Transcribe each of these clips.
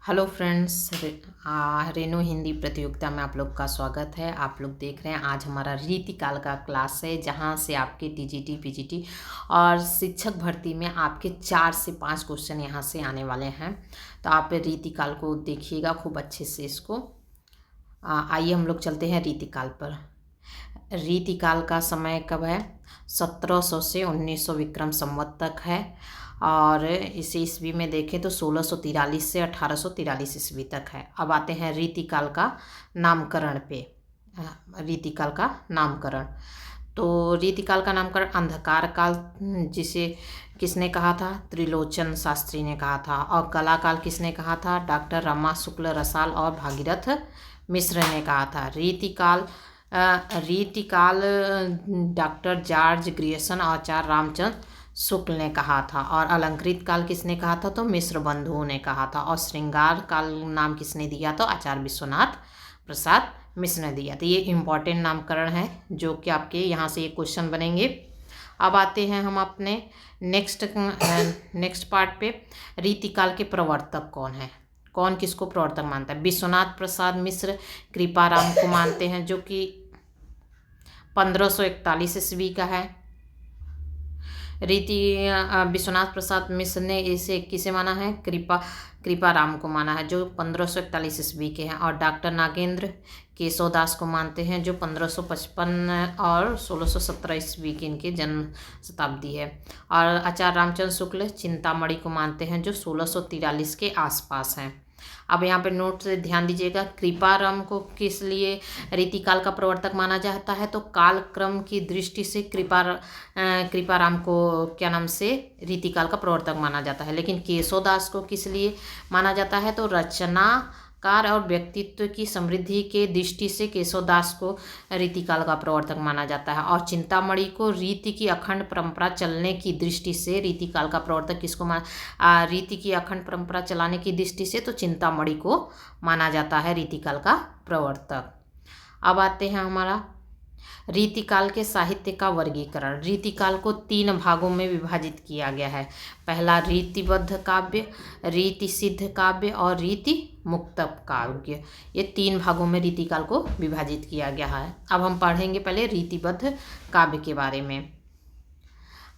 Hello friends, Reno Hindi प्रतियोगिता में आप लोग का स्वागत है। आप लोग देख रहे हैं आज हमारा रीतिकाल का क्लास है, जहां से आपके टीजीटी, पीजीटी और शिक्षक भर्ती में आपके 4 से 5 क्वेश्चन यहां से आने वाले हैं। तो आप रीतिकाल को देखिएगा खूब अच्छे से इसको। आइए हम लोग चलते हैं रीतिकाल पर। रीतिकाल का समय कब है? 1700 से 1900 विक्रम संवत तक है। और इसे ईस्वी में देखें तो 1643 से 1843 ईस्वी तक है। अब आते हैं रीतिकाल का नामकरण पे। रीतिकाल का नामकरण, तो रीतिकाल का नामकरण अंधकार काल जिसे किसने कहा था? त्रिलोचन शास्त्री ने कहा था। और कला काल किसने कहा था? डॉक्टर रमा शुक्ल रसाल और भागीरथ मिश्र ने कहा था। रीतिकाल डॉक्टर जॉर्ज ग्रियर्सन और आचार्य रामचंद्र शुक्ल ने कहा था। और अलंकृत काल किसने कहा था? तो मिश्र बंधुओं ने कहा था। और श्रृंगार काल नाम किसने दिया? तो आचार्य विश्वनाथ प्रसाद मिश्र ने दिया। तो ये इम्पॉर्टेंट नामकरण है जो कि आपके यहाँ से ये क्वेश्चन बनेंगे। अब आते हैं हम अपने नेक्स्ट पार्ट पे। रीतिकाल के प्रवर्तक कौन है? कौन किसको प्रवर्तक मानता है? विश्वनाथ प्रसाद मिश्र कृपाराम को मानते हैं, जो कि 1541 ईस्वी का है। विश्वनाथ प्रसाद मिश्र ने इसे किसे माना है? कृपाराम को माना है, जो 1541 ईस्वी के हैं। और डॉक्टर नागेंद्र केशवदास को मानते हैं, जो 1555 और 1617 ईस्वी की इनकी जन्म शताब्दी है। और आचार्य रामचंद्र शुक्ल चिंतामणि को मानते हैं, जो 1643 के आसपास हैं। अब यहाँ पे नोट से ध्यान दीजिएगा, कृपाराम को किस लिए रीतिकाल का प्रवर्तक माना जाता है? तो कालक्रम की दृष्टि से कृपाराम को क्या नाम से रीतिकाल का प्रवर्तक माना जाता है। लेकिन केशवदास को किस लिए माना जाता है? तो रचनाकार और व्यक्तित्व की समृद्धि के दृष्टि से केशवदास को रीतिकाल का प्रवर्तक माना जाता है। और चिंतामणि को रीति की अखंड परंपरा चलने की दृष्टि से रीतिकाल का प्रवर्तक किसको रीति की अखंड परंपरा चलाने की दृष्टि से तो चिंतामणि को माना जाता है रीतिकाल का प्रवर्तक। अब आते हैं हमारा रीतिकाल के साहित्य का वर्गीकरण। रीतिकाल को 3 भागों में विभाजित किया गया है। पहला रीतिबद्ध काव्य, रीति सिद्ध काव्य और रीति मुक्त काव्य। ये 3 भागों में रीतिकाल को विभाजित किया गया है। अब हम पढ़ेंगे पहले रीतिबद्ध काव्य के बारे में।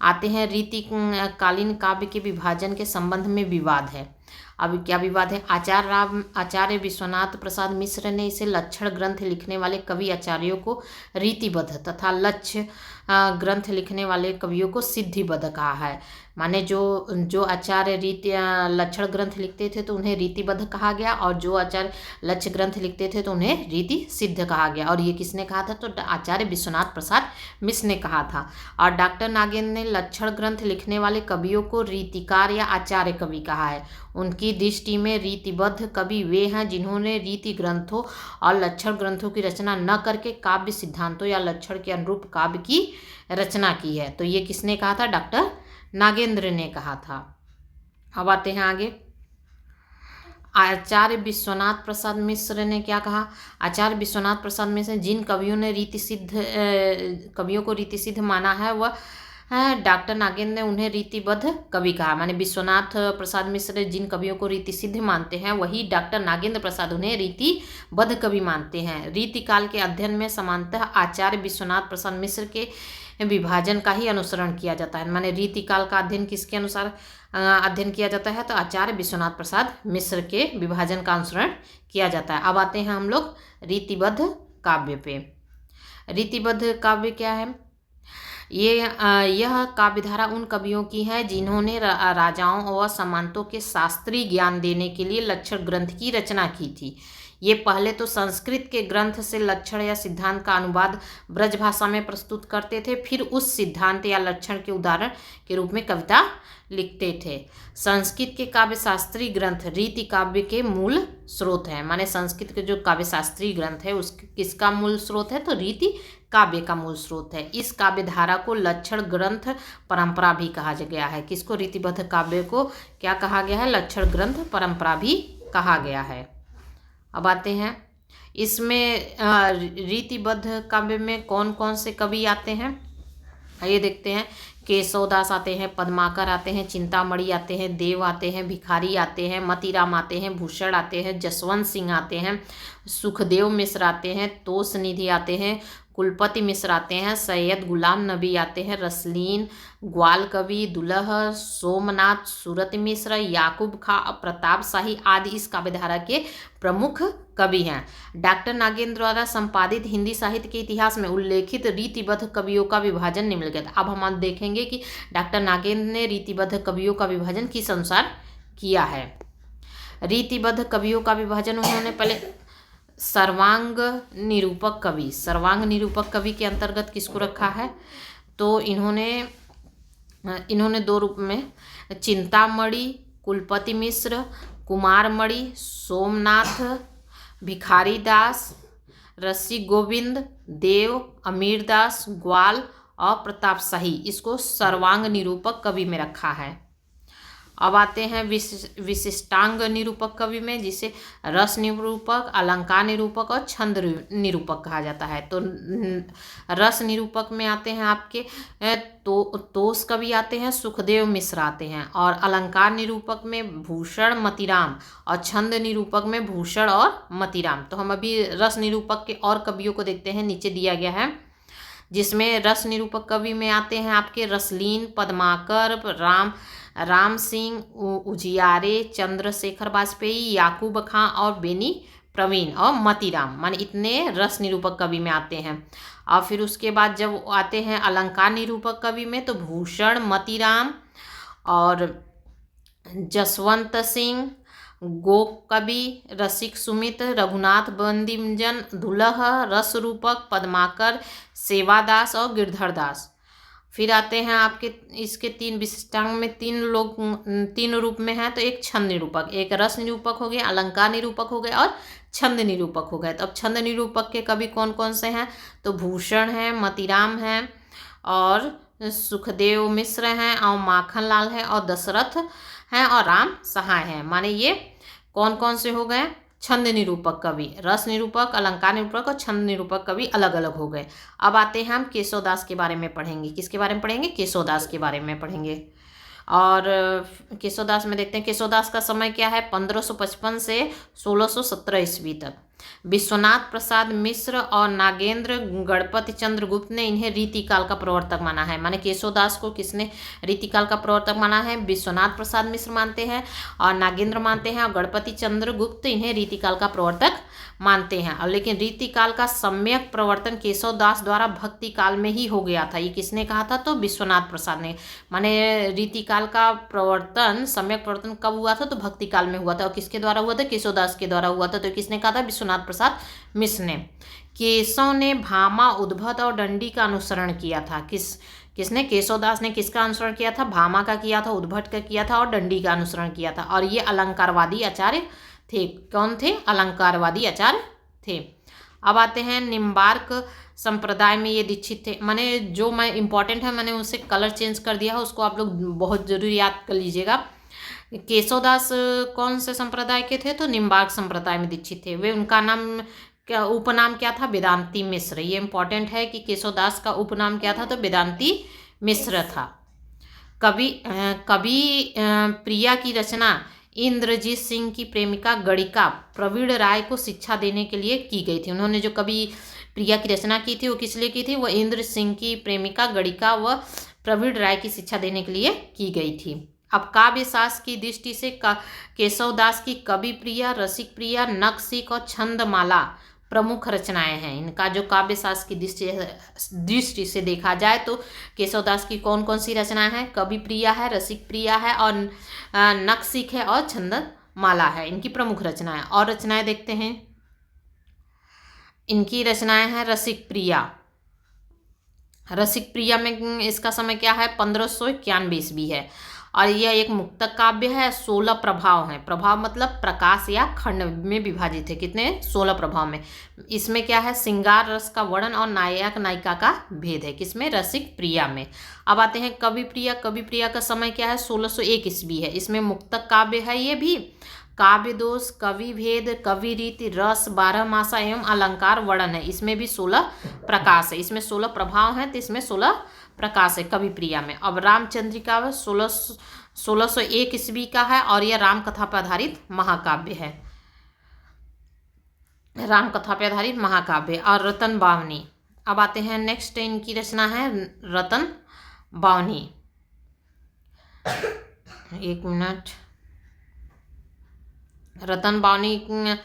आते हैं रीतिकालीन काव्य के विभाजन के संबंध में विवाद है। अब क्या विवाद है? आचार्य विश्वनाथ प्रसाद मिश्र ने इसे लक्षण ग्रंथ लिखने वाले कवि आचार्यों को रीतिबद्ध तथा लक्ष्य ग्रंथ लिखने वाले कवियों को सिद्धिबद्ध कहा है। माने जो आचार्य लक्षण ग्रंथ लिखते थे तो उन्हें रीतिबद्ध कहा गया, और जो आचार्य लक्ष्य ग्रंथ लिखते थे तो उन्हें रीति सिद्ध कहा गया। और ये किसने कहा था? तो आचार्य विश्वनाथ प्रसाद मिश्र ने कहा था। और डॉक्टर नागेंद्र ने लक्षण ग्रंथ लिखने वाले कवियों को रीतिकार या आचार्य कवि कहा है। उनकी दृष्टि में रीतिबद्ध कवि वे हैं जिन्होंने रीति ग्रंथों और लक्षण ग्रंथों की रचना न करके काव्य सिद्धांतों या लक्षण के अनुरूप काव्य की रचना की है। तो ये किसने कहा था? डॉक्टर नागेंद्र ने कहा था। अब आते हैं आगे। आचार्य विश्वनाथ प्रसाद मिश्र ने क्या कहा? आचार्य विश्वनाथ प्रसाद मिश्र जिन कवियों ने कवियों को रीति सिद्ध माना है वह डॉक्टर नागेंद्र ने उन्हें रीतिबद्ध कवि कहा। माने विश्वनाथ प्रसाद मिश्र जिन कवियों को रीति सिद्ध मानते हैं वही डॉक्टर नागेंद्र प्रसाद उन्हें रीतिबद्ध कवि मानते हैं। रीतिकाल के अध्ययन में सामान्यतः आचार्य विश्वनाथ प्रसाद मिश्र के विभाजन का ही अनुसरण किया जाता है। माने रीतिकाल का अध्ययन किसके अनुसार अध्ययन किया जाता है? तो आचार्य विश्वनाथ प्रसाद मिश्र के विभाजन का अनुसरण किया जाता है। अब आते हैं हम लोग रीतिबद्ध काव्य पे। रीतिबद्ध काव्य क्या है? यह काव्यधारा उन कवियों की है जिन्होंने राजाओं व सामंतों के शास्त्रीय ज्ञान देने के लिए लक्षण ग्रंथ की रचना की थी। ये पहले तो संस्कृत के ग्रंथ से लक्षण या सिद्धांत का अनुवाद ब्रज भाषा में प्रस्तुत करते थे, फिर उस सिद्धांत या लक्षण के उदाहरण के रूप में कविता लिखते थे। संस्कृत के काव्य शास्त्रीय ग्रंथ रीति काव्य के मूल स्रोत हैं। माने संस्कृत के जो काव्य शास्त्रीय ग्रंथ है उस किसका मूल स्रोत है? तो रीति काव्य का मूल स्रोत है। इस काव्य धारा को लक्षण ग्रंथ परंपरा भी कहा गया है। किसको? रीतिबद्ध काव्य को क्या कहा गया है? लक्षण ग्रंथ परंपरा भी कहा गया है। अब आते हैं इसमें रीतिबद्ध काव्य में कौन कौन से कवि आते हैं, ये देखते हैं। केशवदास आते हैं, पद्माकर आते हैं, चिंतामणि आते हैं, देव आते हैं, भिखारी आते हैं, मतीराम आते हैं, भूषण आते हैं, जसवंत सिंह आते हैं, सुखदेव मिश्र आते हैं, तोष निधि आते हैं, कुलपति मिश्र आते हैं, सैयद गुलाम नबी आते हैं, रसलीन, ग्वाल कवि, दुलह, सोमनाथ, सूरत मिश्र, याकूब खां, प्रताप शाही आदि इस काव्यधारा के प्रमुख कवि हैं। डॉक्टर नागेंद्र द्वारा संपादित हिंदी साहित्य के इतिहास में उल्लेखित रीतिबद्ध कवियों का विभाजन निम्नलिखित। अब हम देखेंगे कि डॉक्टर नागेंद्र ने रीतिबद्ध कवियों का विभाजन किस अनुसार किया है। रीतिबद्ध कवियों का विभाजन उन्होंने पहले सर्वांग निरूपक कवि के अंतर्गत किसको रखा है, तो इन्होंने दो रूप में चिंतामणि, कुलपति मिश्र, कुमारमणि, सोमनाथ, भिखारी दास, रसिक गोविंद, देव, अमीरदास, ग्वाल और प्रताप शाही, इसको सर्वांग निरूपक कवि में रखा है। अब आते हैं विशिष्टांग निरूपक कवि में, जिसे रस निरूपक, अलंकार निरूपक और छंद निरूपक कहा जाता है। तो रस निरूपक में आते हैं आपके तोष कवि आते हैं, सुखदेव मिश्र आते हैं, और अलंकार निरूपक में भूषण, मतीराम, और छंद निरूपक में भूषण और मतीराम। तो हम अभी रस निरूपक के और कवियों को देखते हैं, नीचे दिया गया है, जिसमें रस निरूपक कवि में आते हैं आपके रसलीन, पद्माकर, राम सिंह उजियारे, चंद्रशेखर वाजपेयी, याकूब खां और बेनी प्रवीण और मतीराम, माने इतने रस निरूपक कवि में आते हैं। और फिर उसके बाद जब आते हैं अलंकार निरूपक कवि में, तो भूषण, मतीराम और जसवंत सिंह, गोप कवि, रसिक सुमित, रघुनाथ बंदीजन, दुलह, रस रूपक, पद्माकर, सेवादास और गिरधर दास। फिर आते हैं आपके इसके तीन विशिष्टांग में तीन रूप में हैं, तो एक छंद निरूपक, एक रस निरूपक हो गए, अलंकार निरूपक हो गए और छंद निरूपक हो गए। तो अब छंद निरूपक के कवि कौन कौन से हैं, तो भूषण हैं, मतीराम हैं और सुखदेव मिश्र हैं और माखनलाल हैं और दशरथ हैं और राम सहाय हैं। माने ये कौन कौन से हो गए, छंद निरूपक कवि, रस निरूपक, अलंकार निरूपक और छंद निरूपक कवि अलग अलग हो गए। अब आते हैं हम केशवदास के बारे में पढ़ेंगे। किसके बारे में पढ़ेंगे, केशवदास के बारे में पढ़ेंगे। और केशवदास में देखते हैं केशवदास का समय क्या है, 1555 से 1617 ईस्वी तक। विश्वनाथ प्रसाद मिश्र और नागेंद्र गणपति चंद्र गुप्त ने इन्हें रीतिकाल का प्रवर्तक माना है। माने केशवदास को किसने रीतिकाल का प्रवर्तक माना है, विश्वनाथ प्रसाद मिश्र मानते हैं और नागेंद्र मानते हैं और गणपति चंद्र गुप्त इन्हें रीतिकाल का प्रवर्तक मानते हैं। और लेकिन रीतिकाल का सम्यक प्रवर्तन केशवदास द्वारा भक्ति काल में ही हो गया था। ये किसने कहा था, तो विश्वनाथ प्रसाद ने। माने रीतिकाल का प्रवर्तन, सम्यक प्रवर्तन कब हुआ था, तो भक्ति काल में हुआ था। और किसके द्वारा हुआ था, केशवदास के द्वारा हुआ था। तो किसने कहा था, विश्वनाथ प्रसाद मिश्र ने। केशव ने भामा, उद्भट और दंडी का अनुसरण किया था। किसने, केशवदास ने किसका अनुसरण किया था, भामा का किया था, उद्भट का किया था और दंडी का अनुसरण किया था। और ये अलंकारवादी आचार्य थे। कौन थे, अलंकारवादी आचार्य थे। अब आते हैं निम्बार्क संप्रदाय में ये दीक्षित थे। मैंने जो मैं इंपॉर्टेंट है मैंने उसे कलर चेंज कर दिया है, उसको आप लोग बहुत जरूरी याद कर लीजिएगा। केशवदास कौन से संप्रदाय के थे, तो निम्बार्क संप्रदाय में दीक्षित थे। वे, उनका नाम क्या, उपनाम क्या था, वेदांती मिश्र। ये इंपॉर्टेंट है कि केशवदास का उपनाम क्या था, तो वेदांती मिश्र था। कवि प्रिया की रचना इंद्रजीत सिंह की प्रेमिका गणिका प्रवीण राय को शिक्षा देने के लिए की गई थी। उन्होंने जो कवि प्रिया की रचना की थी वो किस लिए की थी, वो इंद्र सिंह की प्रेमिका गणिका व प्रवीण राय की शिक्षा देने के लिए की गई थी। अब काव्य शास्त्र की दृष्टि से केशवदास की कवि प्रिया, रसिक प्रिया, नखशिख और छंदमाला प्रमुख रचनाएं हैं। इनका जो काव्य शास्त्र की दृष्टि से देखा जाए तो केशवदास की कौन कौन सी रचनाएं हैं, कवि प्रिया है, रसिक प्रिया है और नखशिख है और छंदमाला है, इनकी प्रमुख रचनाएं। और रचनाएं देखते हैं, इनकी रचनाएं हैं रसिक प्रिया। रसिक प्रिया में इसका समय क्या है, 1591 ईस्वी है और यह एक मुक्तक काव्य है। 16 प्रभाव हैं। प्रभाव मतलब प्रकाश या खंड में विभाजित है। कितने, 16 प्रभाव में। इसमें क्या है, श्रृंगार रस का वर्णन और नायक नायिका का भेद है। किसमें, रसिक प्रिया में। अब आते हैं कवि प्रिया। कवि प्रिया का समय क्या है, 1601 ईस्वी है। इसमें मुक्तक काव्य है। ये भी काव्य दोष, कवि भेद, कवि रीति, रस, 12 मासा एवं अलंकार वर्णन है। इसमें भी 16 प्रकाश है। इसमें 16 प्रभाव हैं तो इसमें 16 प्रकाश है कवि प्रिया में। अब रामचंद्रिका 1601 ईस्वी का है और यह रामकथा पर आधारित महाकाव्य है, रामकथा पर आधारित महाकाव्य। और रतन बावनी, अब आते हैं नेक्स्ट, इनकी रचना है रतन बावनी। एक मिनट। रतन बावनी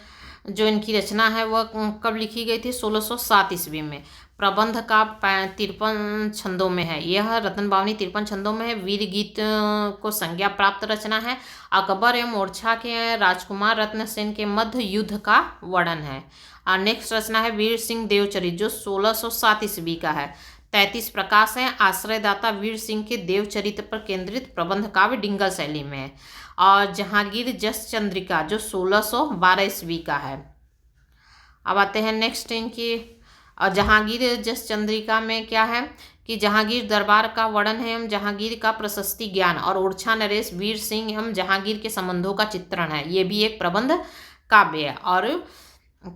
जो इनकी रचना है वह कब लिखी गई थी? 1607 ईस्वी में। प्रबंध का 53 छंदों में है। यह रतन बावनी 53 छंदों में है। वीर गीत को संज्ञा प्राप्त रचना है। अकबर एवं ओरछा के राजकुमार रत्न सेन के मध्य युद्ध का वर्णन है। और नेक्स्ट रचना है वीर सिंह देवचरित जो 1607 ईस्वी का है। 33 प्रकाश हैं। आश्रयदाता वीर सिंह के देवचरित पर केंद्रित प्रबंध काव्य डिंगल शैली में है। और जहांगीर जस चंद्रिका जो 1612 ईस्वी का है। अब आते हैं नेक्स्ट इनकी। और जहांगीर जस चंद्रिका में क्या है कि जहांगीर दरबार का वर्णन है एवं जहांगीर का प्रशस्ति ज्ञान और ओरछा नरेश वीर सिंह एवं जहांगीर के संबंधों का चित्रण है। ये भी एक प्रबंध काव्य है। और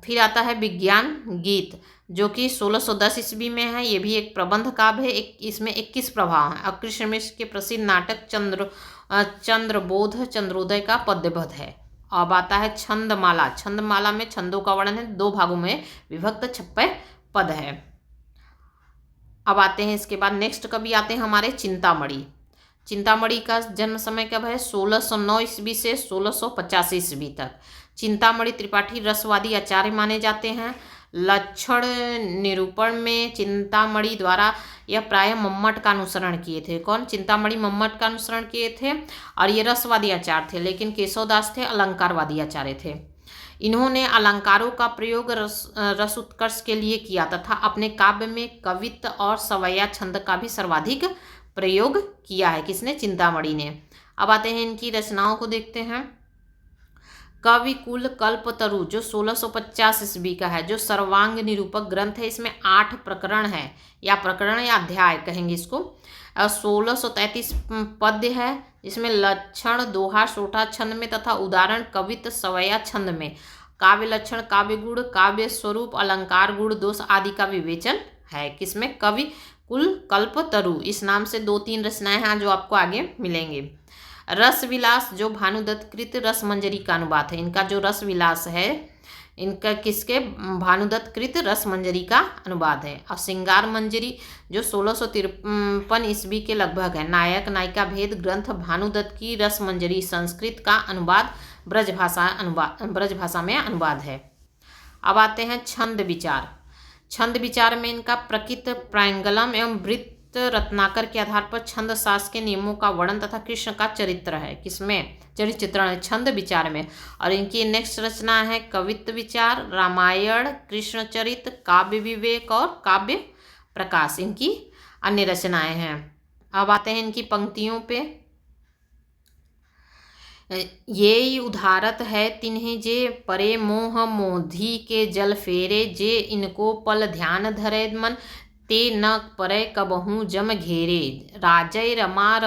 फिर आता है विज्ञान गीत जो कि 1610 ईस्वी में है। ये भी एक प्रबंध काव्य है। इसमें 21 प्रभाव हैं। और कृष्ण मिश्र के प्रसिद्ध नाटक चंद्रबोध चंद्रोदय का पद्यबद्ध है। अब आता है छंदमाला। छंदमाला में छंदों का वर्णन है। 2 भागों में विभक्त 56 पद है। अब आते हैं इसके बाद नेक्स्ट कवि आते हैं हमारे चिंतामणि। चिंतामणि का जन्म समय कब है? 1609 ईस्वी से 1685 ईस्वी तक। चिंतामणि त्रिपाठी रसवादी आचार्य माने जाते हैं। लक्षण निरूपण में चिंतामणि द्वारा यह प्रायः मम्मट का अनुसरण किए थे। कौन? चिंतामणि मम्मट का अनुसरण किए थे। और ये रसवादी आचार्य थे। लेकिन केशवदास थे अलंकारवादी आचार्य थे। इन्होंने अलंकारों का प्रयोग रस उत्कर्ष के लिए किया तथा अपने काव्य में कवित्व और सवैया छंद का भी सर्वाधिक प्रयोग किया है। किसने? चिंतामणि ने। अब आते हैं इनकी रचनाओं को देखते हैं। कविकुल कल्पतरु जो 1650 ईस्वी का है, जो सर्वांग निरूपक ग्रंथ है। इसमें 8 प्रकरण है या प्रकरण या अध्याय कहेंगे इसको। 1633 पद्य है। इसमें लक्षण दोहा सोठा छंद में तथा उदाहरण कवित्व सवैया छंद में काव्य लक्षण काव्य गुण काव्य स्वरूप अलंकार गुण दोष आदि का विवेचन है। किसमें? कवि कुल कल्पतरु। इस नाम से 2-3 रचनाएं हैं जो आपको आगे मिलेंगे। रस विलास जो भानुदत्त कृत रस मंजरी का अनुवाद है। इनका जो रस विलास है इनका किसके? भानुदत्त कृत रस मंजरी का अनुवाद है। और श्रृंगार मंजरी जो 1653 ईस्वी के लगभग है। नायक नायिका भेद ग्रंथ भानुदत्त की रस मंजरी संस्कृत का अनुवाद ब्रज भाषा में अनुवाद है। अब आते हैं छंद विचार। छंद विचार में इनका प्रकृत प्रायंगलम एवं वृत्त रत्नाकर के आधार पर छंद शास्त्र के नियमों का वर्णन तथा कृष्ण का चरित्र है। किसमें? चरित्र चित्रण है छंद विचार में। और इनकी नेक्स्ट रचना है कवित्व विचार, रामायण, कृष्ण चरित्र, काव्य विवेक और काव्य प्रकाश इनकी अन्य रचनाएं हैं। अब आते हैं इनकी पंक्तियों पे। ये उदारत है तिन्हें जे परे मोह मोधी के जल फेरे जे इनको पल ध्यान धरे मन ते न परे कबहू जम घेरे राजय रमा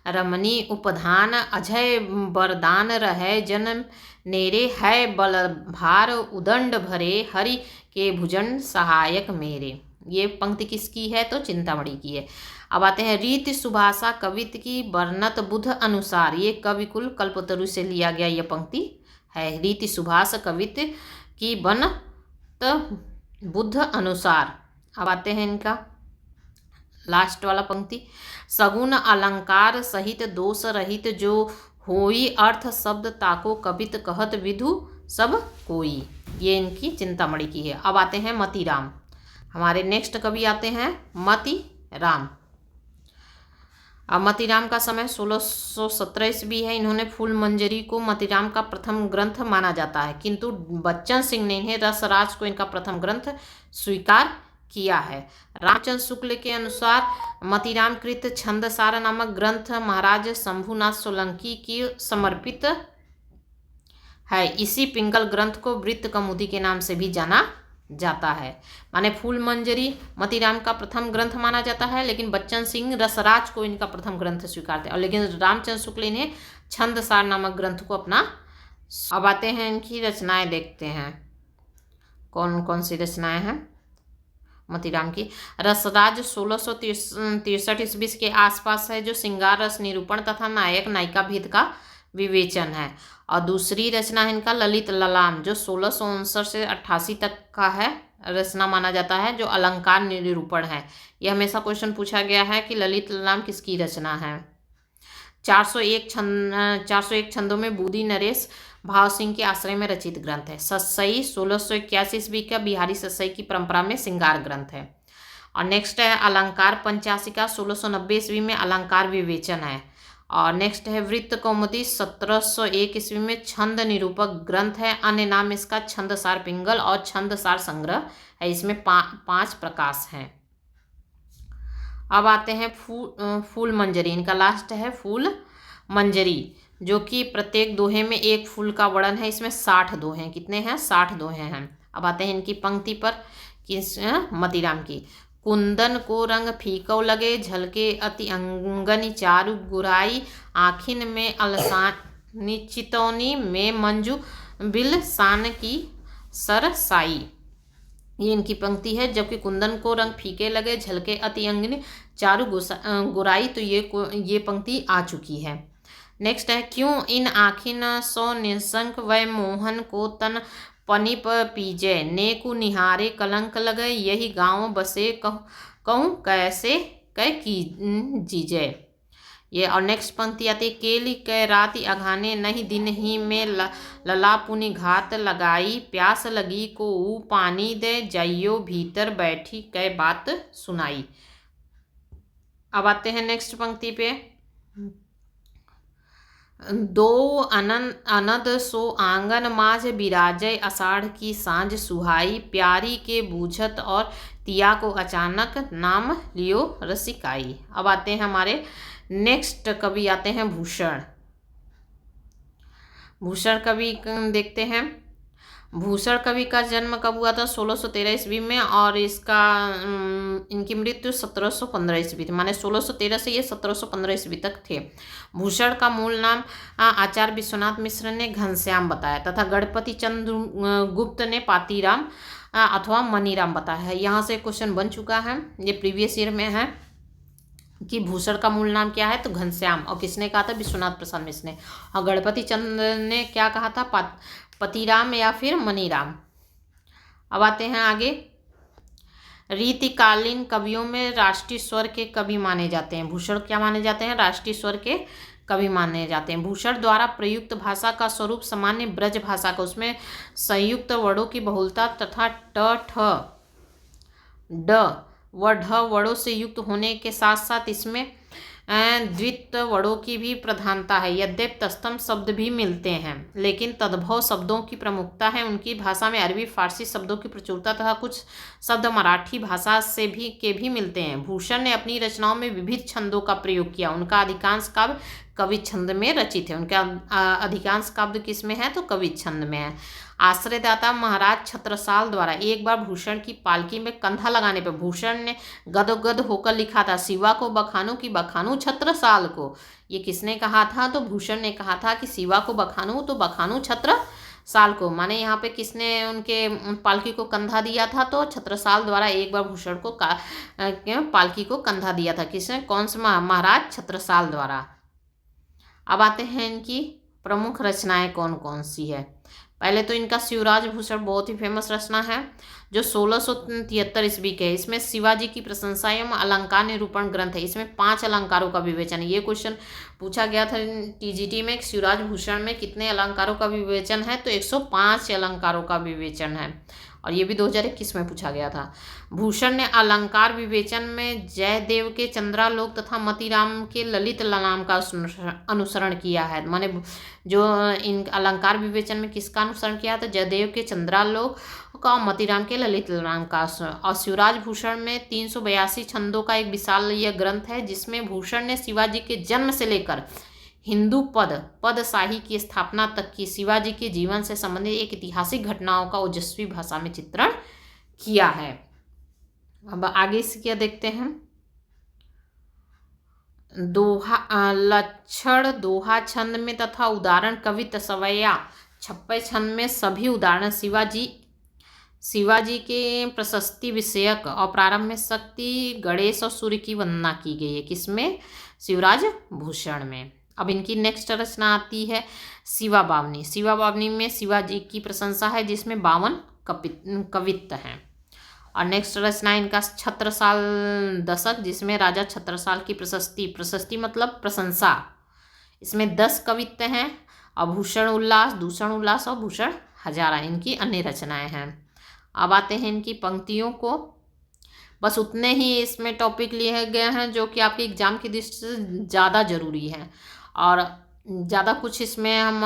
रमनी उपधान अजय बरदान रहे जन्म नेरे है बल भार उदंड भरे हरि के भुजन सहायक मेरे। ये पंक्ति किसकी है? तो चिंतामणि की है। अब आते हैं रीति सुभाषा कवित्व की वर्णत बुध अनुसार। ये कविकुल कल्पतरु से लिया गया यह पंक्ति है। रीति सुभाष कवित्व की वर्णत बुध अनुसार। अब आते हैं इनका लास्ट वाला पंक्ति। सगुण अलंकार सहित दोष रहित जो होई अर्थ शब्द ताको कवित कहत विधु सब कोई। ये इनकी चिंतामणि की है। अब आते हैं मतीराम। हमारे नेक्स्ट कवि आते हैं मतीराम। अब मतीराम का समय 1617 ईस्वी है। इन्होंने फूल मंजरी को मतीराम का प्रथम ग्रंथ माना जाता है, किंतु बच्चन सिंह ने इन्हें रसराज को इनका प्रथम ग्रंथ स्वीकार किया है। रामचंद्र शुक्ल के अनुसार मतीराम कृत छंदसार नामक ग्रंथ महाराज शंभुनाथ सोलंकी की समर्पित है। इसी पिंगल ग्रंथ को वृत्त कौमुदी के नाम से भी जाना जाता है। माने फूल मंजरी मतीराम का प्रथम ग्रंथ माना जाता है, लेकिन बच्चन सिंह रसराज को इनका प्रथम ग्रंथ स्वीकारते हैं। और लेकिन रामचंद्र शुक्ल इन्हें छंदसार नामक ग्रंथ को अपना। अब आते हैं इनकी रचनाएं देखते हैं कौन कौन सी रचनाएं हैं। मतीराम की। रसराज 1663 ईस्वी के आसपास है, जो श्रृंगार रस निरूपण तथा नायक नायिका भेद का विवेचन है। और दूसरी रचना है इनका ललित ललाम, जो 1659 से 88 तक का है रचना माना जाता है, जो अलंकार निरूपण है। यह हमेशा क्वेश्चन पूछा गया है कि ललित ललाम किसकी रचना है। 401 छंदों में बूदी नरेश भाव सिंह के आश्रय में रचित ग्रंथ है। सतसई 1681 ईस्वी का बिहारी सतसई की परंपरा में श्रृंगार ग्रंथ है। और नेक्स्ट है अलंकार पंचाशिका 1690 ईस्वी में अलंकार विवेचन है। और नेक्स्ट है वृत्त कौमुदी 1701 ईस्वी में छंद निरूपक ग्रंथ है। अन्य नाम इसका छंदसार पिंगल और छंदसार संग्रह है। इसमें 5 प्रकाश हैं। अब आते हैं फूल मंजरी, इनका लास्ट है फूल मंजरी, जो कि प्रत्येक दोहे में एक फूल का वर्णन है। इसमें 60 दोहे हैं। कितने हैं? 60 दोहे हैं। अब आते हैं इनकी पंक्ति पर, किस मतीराम की। कुंदन को रंग फीकौ लगे, झलके अति अंगनी चारु गुराई, आखिन में अलसानी चितौनी में मंजू बिल सान की सरसाई। ये इनकी पंक्ति है। जबकि कुंदन को रंग फीके लगे, झलके अति अंगनी चारु गुराई, तो ये पंक्ति आ चुकी है। नेक्स्ट है क्यों इन आखिन सो निशंक वै मोहन को तन पनिप पीजे, नेकु निहारे कलंक लगे, यही गाँव बसे कहूँ कैसे कै कीजिए। ये और नेक्स्ट पंक्ति आती है केली कै राति अघाने, नहीं दिन ही में लला पुनि घात लगाई, प्यास लगी को ऊ पानी दे, जाइयो भीतर बैठी कै बात सुनाई। अब आते हैं नेक्स्ट पंक्ति पे। दो अनद सो आंगन माझ बिराजय, आषाढ़ की सांझ सुहाई, प्यारी के बूझत और तिया को अचानक, नाम लियो रसिकाई। अब आते हैं हमारे नेक्स्ट कवि, आते हैं भूषण। भूषण कवि देखते हैं। भूषण कवि का जन्म कब हुआ था? 1613 ईस्वी में, और इनकी मृत्यु 1715 ईस्वी थी, माने 1613 से ये 1715 ईस्वी तक थे। भूषण का मूल नाम आचार्य विश्वनाथ मिश्र ने घनश्याम बताया तथा गणपति चंद्र गुप्त ने पातीराम अथवा मनीराम बताया है। यहाँ से क्वेश्चन बन चुका है, ये प्रीवियस ईयर में है कि भूषण का मूल नाम क्या है, तो घनश्याम। और किसने कहा था? विश्वनाथ प्रसाद मिश्र ने। और गणपति चंद्र ने क्या कहा था? पतिराम या फिर मनीराम। अब आते हैं आगे। रीतिकालीन कवियों में राष्ट्रीय स्वर के कवि माने जाते हैं। भूषण क्या माने जाते हैं? राष्ट्रीय स्वर के कवि माने जाते हैं। भूषण द्वारा प्रयुक्त भाषा का स्वरूप सामान्य ब्रज भाषा का, उसमें संयुक्त वर्णों की बहुलता तथा ट ठ ड व ढ वर्णों से युक्त होने के साथ साथ इसमें द्वित वर्णों की भी प्रधानता है। यद्यपि तत्सम शब्द भी मिलते हैं, लेकिन तद्भव शब्दों की प्रमुखता है। उनकी भाषा में अरबी फारसी शब्दों की प्रचुरता तथा कुछ शब्द मराठी भाषा से भी मिलते हैं। भूषण ने अपनी रचनाओं में विविध छंदों का प्रयोग किया। उनका अधिकांश काव्य कवि छंद में रचित है। उनका अधिकांश काव्य किस में है? तो कवि छंद में है। आश्रयदाता महाराज छत्रसाल द्वारा एक बार भूषण की पालकी में कंधा लगाने पर भूषण ने गदगद होकर लिखा था, शिवा को बखानू की बखानू छत्रसाल को। ये किसने कहा था? तो भूषण ने कहा था कि शिवा को बखानू तो बखानू छत्रसाल को। माने यहाँ पे किसने उनके पालकी को कंधा दिया था? तो छत्रसाल द्वारा एक बार भूषण को पालकी को कंधा दिया था। किसने? कौन से? महाराज छत्रसाल द्वारा। अब आते हैं इनकी प्रमुख रचनाएं कौन कौन सी है। पहले तो इनका शिवराज भूषण बहुत ही फेमस रचना है, जो 1673 ईस्वी के है। इसमें शिवाजी की प्रशंसा एवं अलंकार निरूपण ग्रंथ है। इसमें 5 अलंकारों का विवेचन है। ये क्वेश्चन पूछा गया था टीजीटी में, शिवराज भूषण में कितने अलंकारों का विवेचन है? तो 105 अलंकारों का विवेचन है। और ये भी 2021 में पूछा गया था। भूषण ने अलंकार विवेचन में जयदेव के चंद्रालोक तथा मतीराम के ललित ललाम का अनुसरण किया है। माने जो इन अलंकार विवेचन में किसका अनुसरण किया था? जयदेव के चंद्रालोक का और मतीराम के ललित ललाम का। और शिवराज भूषण में 382 छंदों का एक विशाल यह ग्रंथ है, जिसमें भूषण ने शिवाजी के जन्म से लेकर हिंदू पदशाही की स्थापना तक की शिवाजी के जीवन से संबंधित एक ऐतिहासिक घटनाओं का ओजस्वी भाषा में चित्रण किया है। अब आगे से क्या देखते हैं। दोहा लक्षण दोहा छंद में तथा उदाहरण कवित सवैया 56 छंद में सभी उदाहरण शिवाजी शिवाजी के प्रशस्ति विषयक और प्रारंभ में शक्ति, गणेश और सूर्य की वंदना की गई है। किसमें? शिवराज भूषण में। अब इनकी नेक्स्ट रचना आती है शिवा बावनी। शिवा बावनी में शिवाजी की प्रशंसा है, जिसमें 52 कवित्त हैं। और नेक्स्ट रचना इनका छत्रसाल दशक, जिसमें राजा छत्रसाल की प्रशस्ति मतलब प्रशंसा, इसमें 10 कवित्त हैं। और भूषण उल्लास, दूषण उल्लास और भूषण हजारा इनकी अन्य रचनाएं हैं। अब आते हैं इनकी पंक्तियों को। बस उतने ही इसमें टॉपिक लिए गए हैं जो कि आपके एग्जाम की दृष्टि से ज़्यादा ज़रूरी है, और ज़्यादा कुछ इसमें हम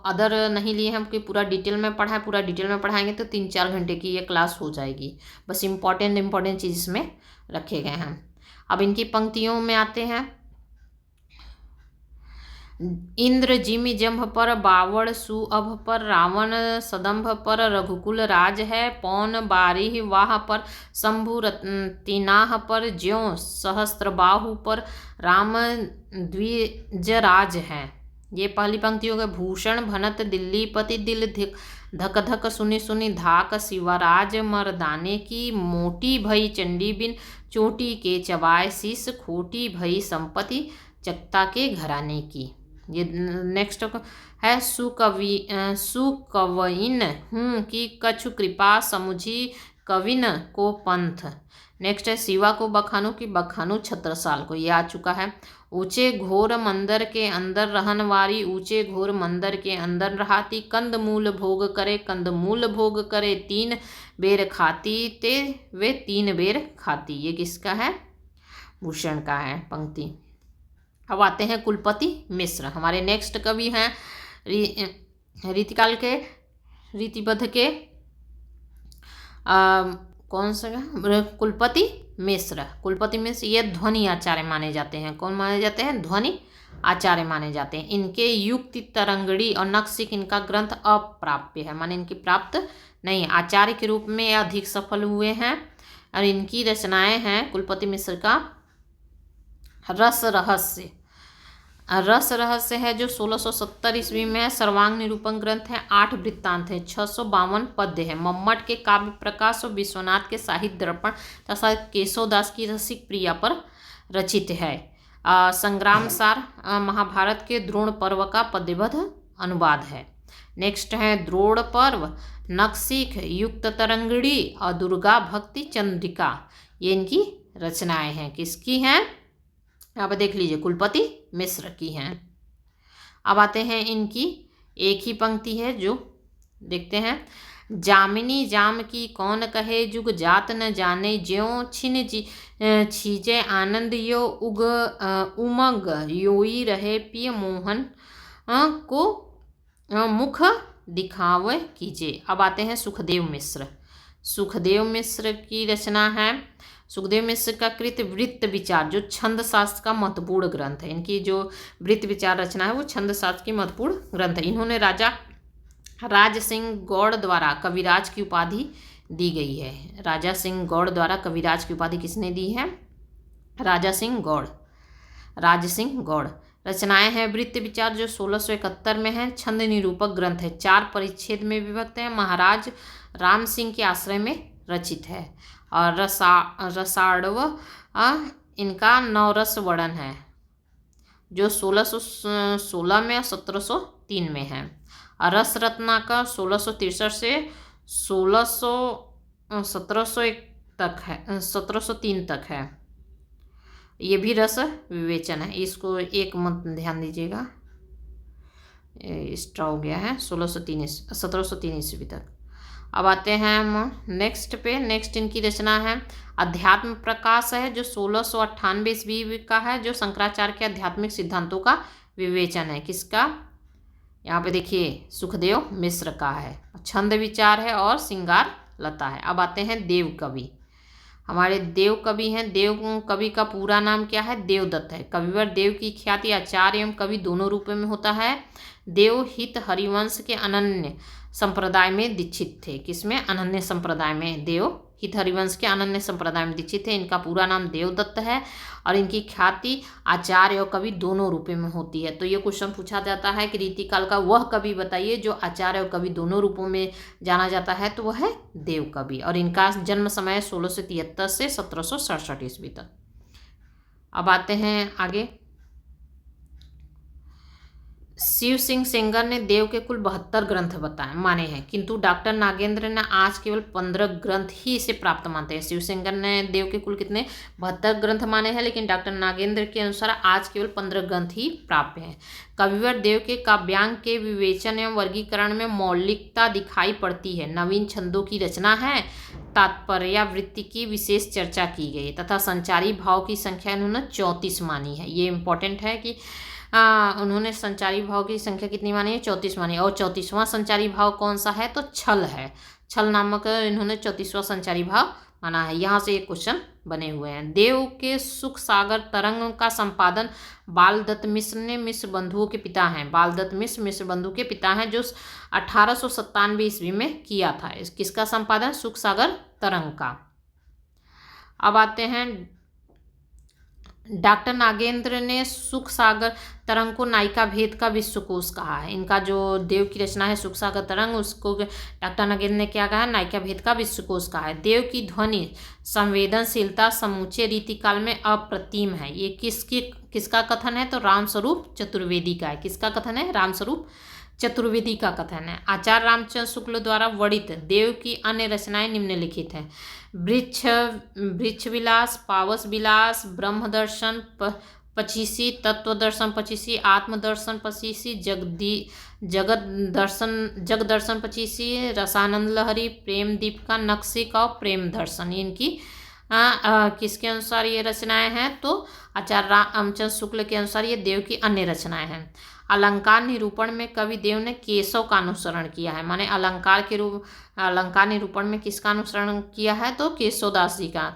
अदर नहीं लिए हैं कि पूरा डिटेल में पढ़ा है। पूरा डिटेल में पढ़ाएंगे तो 3-4 घंटे की ये क्लास हो जाएगी। बस इम्पॉर्टेंट चीज़ इसमें रखे गए हैं। अब इनकी पंक्तियों में आते हैं। इंद्र जिमि जम्भ पर, बावड़ सुअभ पर, रावण सदम्भ पर, रघुकुल राज है, पौन बारिह वाह पर, शंभु तिनाह पर, ज्यों सहस्त्रबाहु पर, राम द्विजराज है। ये पहली पंक्ति हो गई। भूषण भनत दिल्लीपति, दिल धक धक सुनि सुनि धाक, शिवराज मर्दाने की, मोटी भई चंडी बिन, चोटी के चबाए शीस, खोटी भई संपत्ति चक्ता के घराने की। ये नेक्स्ट है सुकवइन हूँ कि कछु कृपा समुझी कविन को पंथ। नेक्स्ट है शिवा को बखानू की बखानू छत्रसाल को। ये आ चुका है। ऊंचे घोर मंदिर के अंदर रहन वारी, ऊंचे घोर मंदिर के अंदर रहाती, कंद मूल भोग करे, कंद मूल भोग करे, 3 बेर खाती ते वे 3 बेर खाती। ये किसका है? भूषण का है पंक्ति। अब आते हैं कुलपति मिश्र। हमारे नेक्स्ट कवि हैं रीतिकाल के रीतिबद्ध के कौन सा? कुलपति मिश्र। कुलपति मिश्र ये ध्वनि आचार्य माने जाते हैं। कौन माने जाते हैं? ध्वनि आचार्य माने जाते हैं। इनके युक्ति तरंगड़ी और नक्शिक इनका ग्रंथ अप्राप्य है, माने इनकी प्राप्त नहीं। आचार्य के रूप में अधिक सफल हुए हैं। और इनकी रचनाएं हैं कुलपति मिश्र का रस रहस्य। रस रहस्य है जो 1670 ईस्वी में है। सर्वांग निरूपण ग्रंथ है। 8 वृत्तांत है, 652 पद्य है। मम्मट के काव्य प्रकाश और विश्वनाथ के साहित्य दर्पण तथा केशवदास की रसिक प्रिया पर रचित है। संग्राम सार महाभारत के द्रोण पर्व का पद्यबद्ध अनुवाद है। नेक्स्ट है द्रोण पर्व, नक्शिक, युक्त तरंगड़ी और दुर्गा भक्ति चंद्रिका। ये इनकी रचनाएं हैं। किसकी हैं? यहाँ पर देख लीजिए, कुलपति मिश्र की हैं। अब आते हैं इनकी एक ही पंक्ति है जो देखते हैं। जामिनी जाम की कौन कहे, जुग जात न जाने, ज्यों छिन छीजे आनंद यो उमंग, योई रहे पिय मोहन को मुख दिखावे कीजिए। अब आते हैं सुखदेव मिश्र। सुखदेव मिश्र की रचना है। सुखदेव मिश्र का कृत वृत्त विचार जो छंद शास्त्र का महत्वपूर्ण ग्रंथ है। इनकी जो वृत्त विचार रचना है वो छंद शास्त्र की महत्वपूर्ण ग्रंथ है। इन्होंने राजा राज सिंह गौड़ द्वारा कविराज की उपाधि दी गई है। राजा सिंह गौड़ द्वारा कविराज की उपाधि किसने दी है? राजा सिंह गौड़, राज सिंह गौड़। रचनाएं हैं वृत्त विचार जो 1671 में है। छंद निरूपक ग्रंथ है, 4 परिच्छेद में विभक्त है। महाराज राम सिंह के आश्रय में रचित है। और रसाड़व इनका नवरस वर्णन है जो 1616 में 1703 में है। और रस रत्नाकर 1663 से 1701 तक है, 1703 तक है। ये भी रस विवेचन है। इसको एक मत ध्यान दीजिएगा, एक्स्ट्रा हो गया है। 1703 ईस्वी तक। अब आते हैं हम नेक्स्ट पे। नेक्स्ट इनकी रचना है अध्यात्म प्रकाश है जो 1698 ईस्वी का है, जो शंकराचार्य के आध्यात्मिक सिद्धांतों का विवेचन है। किसका? यहाँ पे देखिए, सुखदेव मिश्र का है। छंद विचार है और श्रृंगार लता है। अब आते हैं देव कवि। हमारे देव कवि हैं। देव कवि का पूरा नाम क्या है? देवदत्त है। कविवर देव की ख्याति आचार्य एवं कवि दोनों रूपों में होता है। देवहित हरिवंश के अनन्य संप्रदाय में दीक्षित थे। किसमें? अनन्य संप्रदाय में, देवहित हरिवंश के अनन्य संप्रदाय में दीक्षित थे। इनका पूरा नाम देवदत्त है और इनकी ख्याति आचार्य और कवि दोनों रूपों में होती है। तो ये क्वेश्चन पूछा जाता है कि रीतिकाल का वह कवि बताइए जो आचार्य और कवि दोनों रूपों में जाना जाता है, तो वह है देव कवि। और इनका जन्म समय 1673 से 1767 ईस्वी तक। अब आते हैं आगे। शिव सिंह सेंगर ने देव के कुल 72 ग्रंथ बताए माने हैं, किंतु डॉक्टर नागेंद्र ने आज केवल 15 ग्रंथ ही इसे प्राप्त मानते हैं। शिव सेंगर ने देव के कुल कितने 72 ग्रंथ माने हैं, लेकिन डॉक्टर नागेंद्र के अनुसार आज केवल 15 ग्रंथ ही प्राप्त हैं। कविवर देव के काव्यांग के विवेचन एवं वर्गीकरण में मौलिकता दिखाई पड़ती है। नवीन छंदों की रचना है, तात्पर्यावृत्ति की विशेष चर्चा की गई तथा संचारी भाव की संख्या इन्होंने 34 मानी है। ये इंपॉर्टेंट है कि उन्होंने संचारी भाव की संख्या कितनी मानी है? 34 मानी। और 34वां संचारी भाव कौन सा है? तो छल है। छल नामक इन्होंने 34वां संचारी भाव माना है। यहाँ से एक क्वेश्चन बने हुए हैं। देव के सुख सागर तरंग का संपादन बालदत्त मिश्र ने मिश्र बंधुओं के पिता हैं। बालदत्त मिश्र मिश्र बंधु के पिता हैं, जो 1897 ईस्वी में किया था। किसका संपादन? सुख सागर तरंग का। अब आते हैं, डॉक्टर नागेंद्र ने सुख सागर तरंग को नायिका भेद का विश्वकोश कहा है। इनका जो देव की रचना है सुख सागर तरंग, उसको डॉक्टर नागेंद्र ने क्या कहा है? नायिका भेद का विश्वकोश कहा है। देव की ध्वनि संवेदनशीलता समूचे रीतिकाल में अप्रतिम है। ये किसका कथन है? तो रामस्वरूप चतुर्वेदी का है। किसका कथन है? रामस्वरूप चतुर्वेदी का कथन है। आचार्य रामचंद्र शुक्ल द्वारा वर्णित देव की अन्य रचनाएं निम्नलिखित हैं। वृक्ष विलास, पावस विलास, ब्रह्म दर्शन 25, तत्व दर्शन 25, आत्मदर्शन 25, जग दर्शन 25, रसानंद लहरी, प्रेम दीपिका, नक्शिका और प्रेम दर्शन। इनकी किसके अनुसार ये रचनाएं हैं? तो आचार्य रामचंद्र शुक्ल के अनुसार ये देव की अन्य रचनाएं हैं। अलंकार निरूपण में कवि देव ने केशव का अनुसरण किया है। माने अलंकार निरूपण में किसका अनुसरण किया है? तो केशवदास जी का।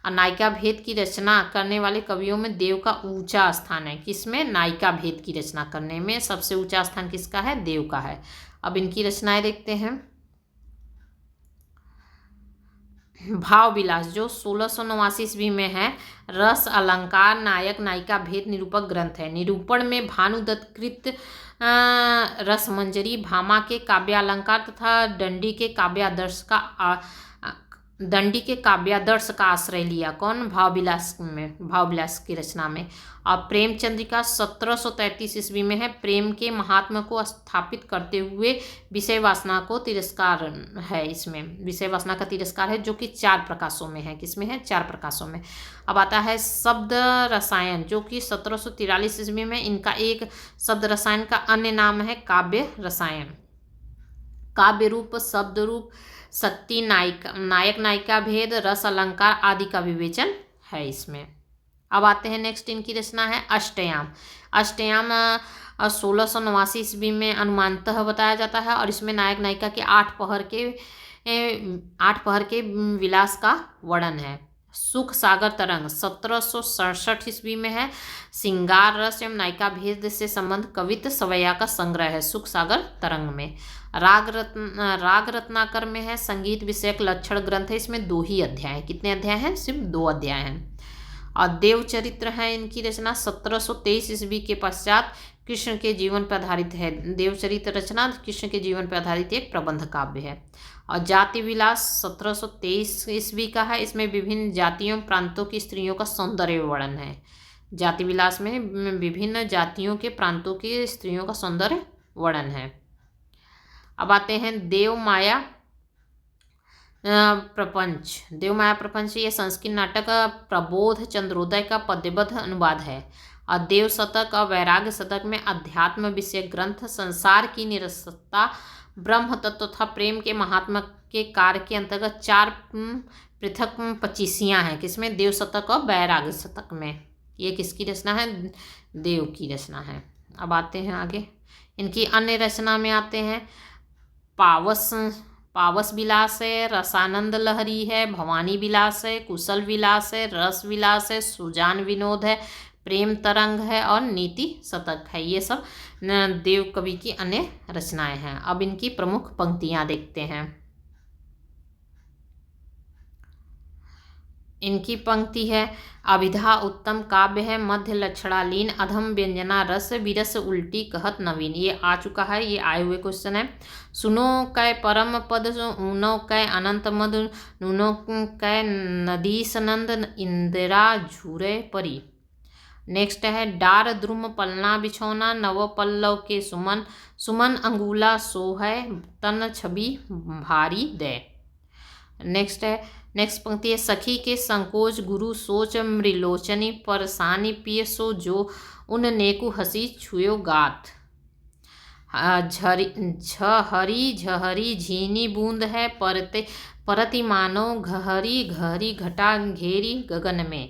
नायिका भेद की रचना करने वाले कवियों में देव का ऊंचा स्थान है। किसमें? नायिका भेद की रचना करने में सबसे ऊंचा स्थान किसका है? देव का है। अब इनकी रचनाएं देखते हैं। भाव विलास जो 1689 ईस्वी में है, रस अलंकार नायक नायिका भेद निरूपक ग्रंथ है। निरूपण में भानुदत्त कृत रसमंजरी, भामा के काव्यालंकार तथा दंडी के काव्यादर्श का आश्रय लिया। कौन? भावविलास की रचना में। और प्रेमचंद्रिका 1733 ईस्वी में है। प्रेम के महात्मा को स्थापित करते हुए विषय वासना को तिरस्कार है। इसमें विषय वासना का तिरस्कार है, जो कि 4 प्रकाशों में है। किसमें है? 4 प्रकाशों में। अब आता है शब्द रसायन, जो कि 1743 ईस्वी में। इनका एक शब्द रसायन का अन्य नाम है काव्य रसायन। काव्य रूप, शब्द रूप, शक्ति, नायक नायिका भेद, रस अलंकार आदि का विवेचन है इसमें। अब आते हैं नेक्स्ट, इनकी रचना है अष्टयाम। अष्टयाम 1689 ईस्वी में अनुमानतः बताया जाता है और इसमें नायक नायिका के 8 पहर के विलास का वर्णन है। सुख सागर तरंग 1767 ईस्वी में है। श्रृंगार रस एवं नायिका भेद से संबंध कवित्त सवैया का संग्रह है सुख सागर तरंग में। राग रत्नाकर में है। संगीत विषयक लक्षण ग्रंथ है। इसमें 2 ही अध्याय हैं। कितने अध्याय हैं? सिर्फ 2 अध्याय हैं। और देवचरित्र है इनकी रचना 1723 ईस्वी के पश्चात कृष्ण के जीवन पर आधारित है। देवचरित्र रचना कृष्ण के जीवन पर आधारित एक प्रबंध काव्य है। और जाति विलास 1723 ईस्वी का है। इसमें विभिन्न जातियों प्रांतों की स्त्रियों का सौंदर्य वर्णन है। जाति विलास में विभिन्न जातियों के प्रांतों की स्त्रियों का सौंदर्य वर्णन है। अब आते हैं देव माया प्रपंच। देव माया प्रपंच ये संस्कृत नाटक प्रबोध चंद्रोदय का पद्यबद्ध अनुवाद है। और देव शतक और वैराग्य शतक में अध्यात्म विषय ग्रंथ, संसार की निरसता, ब्रह्म तत्व तथा प्रेम के महात्मा के कार्य के अंतर्गत 4 पृथक 25 हैं। किसमें? देव शतक और वैराग्य शतक में। ये किसकी रचना है? देव की रचना है। अब आते हैं आगे, इनकी अन्य रचना में आते हैं पावस विलास है, रसानंद लहरी है, भवानी विलास है, कुशल विलास है, रस विलास है, सुजान विनोद है, प्रेम तरंग है और नीति शतक है। ये सब देव कवि की अन्य रचनाएं हैं। अब इनकी प्रमुख पंक्तियां देखते हैं। इनकी पंक्ति है, अभिधा उत्तम काव्य है, मध्य लक्षणालीन, अधम व्यंजना रस, विरस उल्टी कहत नवीन। ये आ चुका है, ये आए हुए क्वेश्चन है। सुनो कै परम पद, ऊनो कै अनंत मधु, नूनो कै नदी सनंद, इंदिरा झूरे परी। नेक्स्ट है, डार द्रुम पलना बिछौना, नव पल्लव के सुमन, सुमन अंगूला सोहै, तन छवि भारी दे। नेक्स्ट पंक्ति है, सखी के संकोच गुरु सोच, मृलोचनी परसानी पिय सो, जो उन नेकु हसी छुयो गाथ। झहरी झहरी झीनी बूंद है, परते परति मानो घहरी घहरी घटा घेरी गगन में।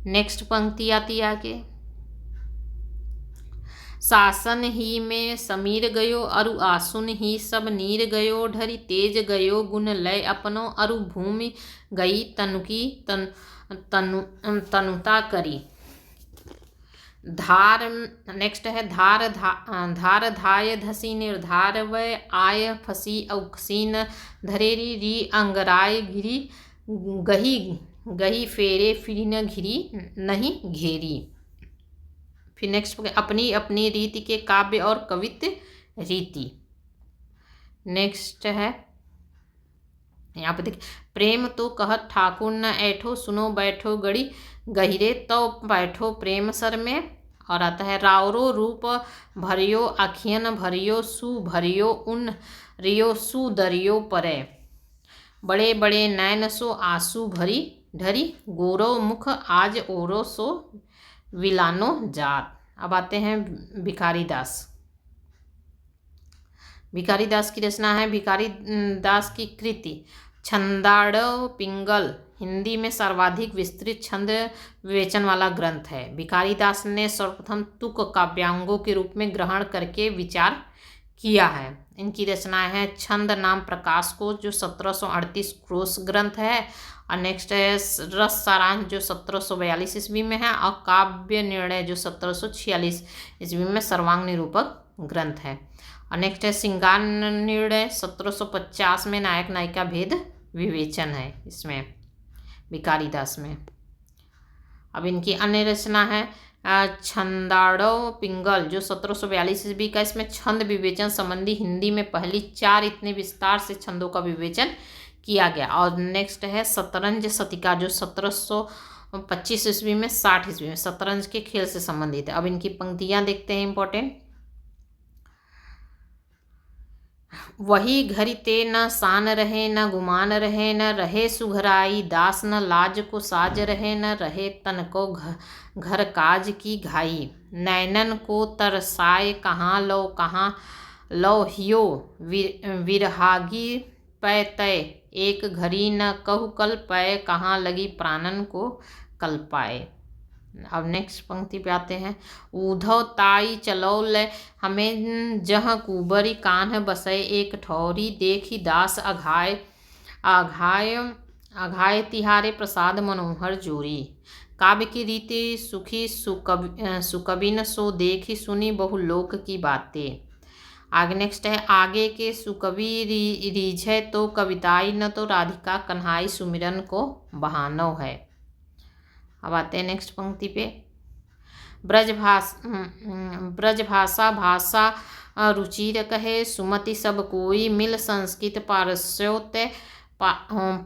नेक्स्ट पंक्ति आती आगे, सासन ही में समीर गयो, अरु आसुन ही सब नीर गयो, ढरी तेज गयो गुण लय अपनो, अरु भूमि गई तनुकी तनुता करी। धार नेक्स्ट है, धार धाय धसी निर्धार, वै आय फसी औखसीन, धरेरी री अंगराय घिरी, गही गही फेरे फिर न घिरी नहीं घेरी। फिर नेक्स्ट अपनी अपनी रीति के काव्य और कवित्व रीति। नेक्स्ट है, यहाँ पे देखिए, प्रेम तो कहत ठाकुर न ऐठो, सुनो बैठो गड़ी गहिरे तो बैठो प्रेम सर में। और आता है, रावरो रूप भरियो अखियन भरियो, सु भरियो उन रियो सु दरियो परे, बड़े बड़े नैन सो आंसू भरी ढरी, गोरो मुख आज ओरो सो विलानो जात। अब आते हैं भिखारी दास। भिखारी दास की रचना है, भिखारी दास की कृति छंदाड़व पिंगल हिंदी में सर्वाधिक विस्तृत छंद विवेचन वाला ग्रंथ है। भिखारी दास ने सर्वप्रथम तुक काव्यांगों के रूप में ग्रहण करके विचार किया है। इनकी रचनाएं हैं, छंद नाम प्रकाश को जो 1738 क्रोश ग्रंथ है, और नेक्स्ट है रस सारांश जो 1742 ईस्वी में है, और काव्य निर्णय जो 1746 ईस्वी में सर्वांग निरूपक ग्रंथ है। और नेक्स्ट है श्रृंगार निर्णय 1750 में, नायक नायिका भेद विवेचन है इसमें भिखारी दास में। अब इनकी अन्य रचना है छंदाड़व पिंगल जो 1742 ईस्वी का, इसमें छंद विवेचन संबंधी हिंदी में पहली 4 इतने विस्तार से छंदों का विवेचन किया गया। और नेक्स्ट है शतरंज शतिका जो 1725 ईस्वी में 60 ईस्वी में शतरंज के खेल से संबंधित है। अब इनकी पंक्तियां देखते हैं इंपॉर्टेंट। वही घरी ते न शान रहे, न गुमान रहे, न रहे सुघराई दास, न लाज को साज रहे, न रहे तन को घर काज की घाई, नैनन को तरसाए कहाँ लो हियो, विरहागी पै तय एक घड़ी, न कहु कल पै कहाँ लगी प्राणन को कल पाए। अब नेक्स्ट पंक्ति पे आते हैं, ऊधव ताई चलौल हमें जहाँ कुबरी कान्ह बसे, एक ठौरी देखी दास अघाय तिहारे प्रसाद मनोहर जोरी, काव्य की रीति सुखी सुकबिन सो देखी सुनी बहु लोक की बातें। आगे नेक्स्ट है, आगे के सुकवि रीझे तो कविताई, न तो राधिका कन्हाई सुमिरन को बहानो है। अब आते हैं नेक्स्ट पंक्ति पे, ब्रजभाषा भाषा रुचिर कहे, सुमति सब कोई मिल संस्कृत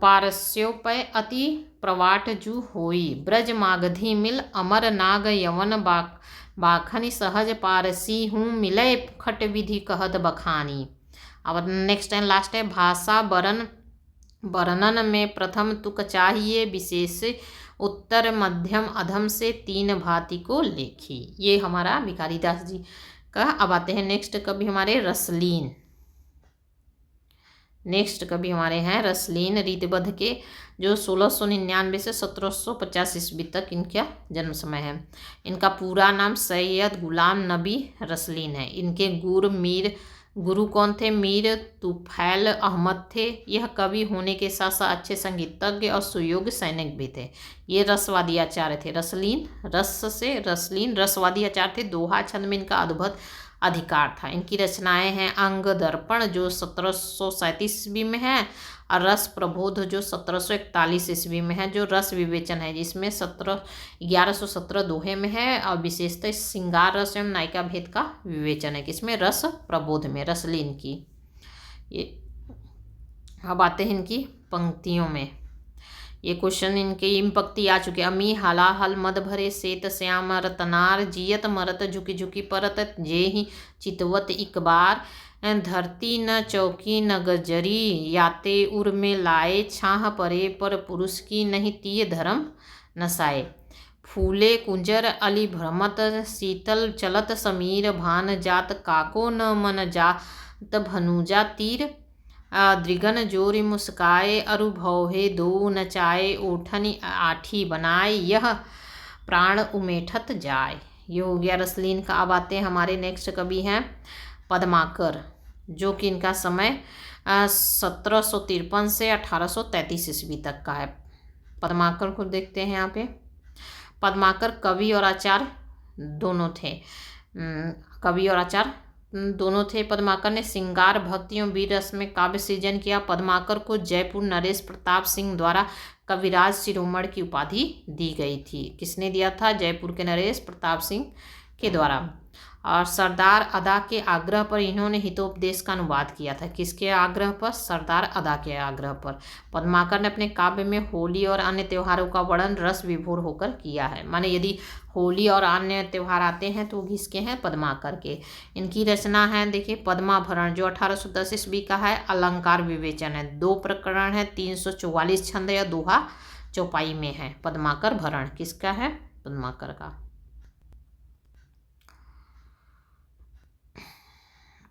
पारस्योपय अति प्रवाट जू होई, ब्रज मागधी मिल अमर नाग यवन बाखनी सहज पारसी हूँ, मिले खट विधि कहत बखानी। अब नेक्स्ट एंड लास्ट है, भाषा वर्णन में प्रथम तुक चाहिए, विशेष उत्तर मध्यम अधम से 3 भांति को लेखी। ये हमारा भिखारी दास जी का। अब आते हैं नेक्स्ट कवि हमारे रसलीन। नेक्स्ट कवि हमारे हैं रसलीन रीतिबद्ध के, जो 1699 से 1750 ईस्वी तक इनका जन्म समय है। इनका पूरा नाम सैयद गुलाम नबी रसलीन है। इनके गुरु कौन थे? मीर तुफैल अहमद थे। यह कवि होने के साथ साथ अच्छे संगीतज्ञ और सुयोग्य सैनिक भी थे। ये रसवादी आचार्य थे। रसलीन रस से रसलीन रसवादी आचार्य थे। दोहा छंद में इनका अधिकार था। इनकी रचनाएं हैं अंग दर्पण जो 1737 ईस्वी में है, और रस प्रबोध जो 1741 ईस्वी में है, जो रस विवेचन है जिसमें 1117 दोहे में है, और विशेषतः श्रृंगार रस एवं नायिका भेद का विवेचन है किसमें, रस प्रबोध में, रसलीन की। ये अब आते हैं इनकी पंक्तियों में। ये क्वेश्चन इनके इन पंक्ति आ चुके। अमी हलाहल मद भरे सेत श्याम रतनार, जियत मरत झुकी झुकी परत, जे ही चितवत इक बार, धरती न चौकी न गजरी, याते उर में लाए, छाह परे पर पुरुष की, नहीं तीय धर्म नसाए। फूले कुंजर अली भ्रमत, शीतल चलत समीर, भान जात काको न मन जात, भनुजा तीर, दृगन जोरी मुस्काए, अरु भौहे दो नचाए, ओठनी आठी बनाए, यह प्राण उमेठत जाए। ये हो गया रसलीन का। अब आते हैं हमारे नेक्स्ट कवि हैं पद्माकर, जो कि इनका समय 1753 से 1833 ईस्वी तक का है। पद्माकर को देखते हैं यहाँ पे। पद्माकर कवि और आचार्य दोनों थे। कवि और आचार्य दोनों थे। पद्माकर ने श्रृंगार भक्ति एवं वीर रस में काव्य सृजन किया। पद्माकर को जयपुर नरेश प्रताप सिंह द्वारा कविराज शिरोमणि की उपाधि दी गई थी। किसने दिया था? जयपुर के नरेश प्रताप सिंह के द्वारा। और सरदार अदा के आग्रह पर इन्होंने हितोपदेश का अनुवाद किया था। किसके आग्रह पर? सरदार अदा के आग्रह पर। पद्माकर ने अपने काव्य में होली और अन्य त्योहारों का वर्णन रस विभोर होकर किया है। माने यदि होली और अन्य त्यौहार आते हैं तो किसके हैं? पद्माकर के। इनकी रचना है देखिए पद्माभरण, जो 1810 ईस्वी का है। अलंकार विवेचन है, 2 प्रकरण है, 344 छंद या दोहा चौपाई में है। पद्माकर भरण किसका है? पद्माकर का।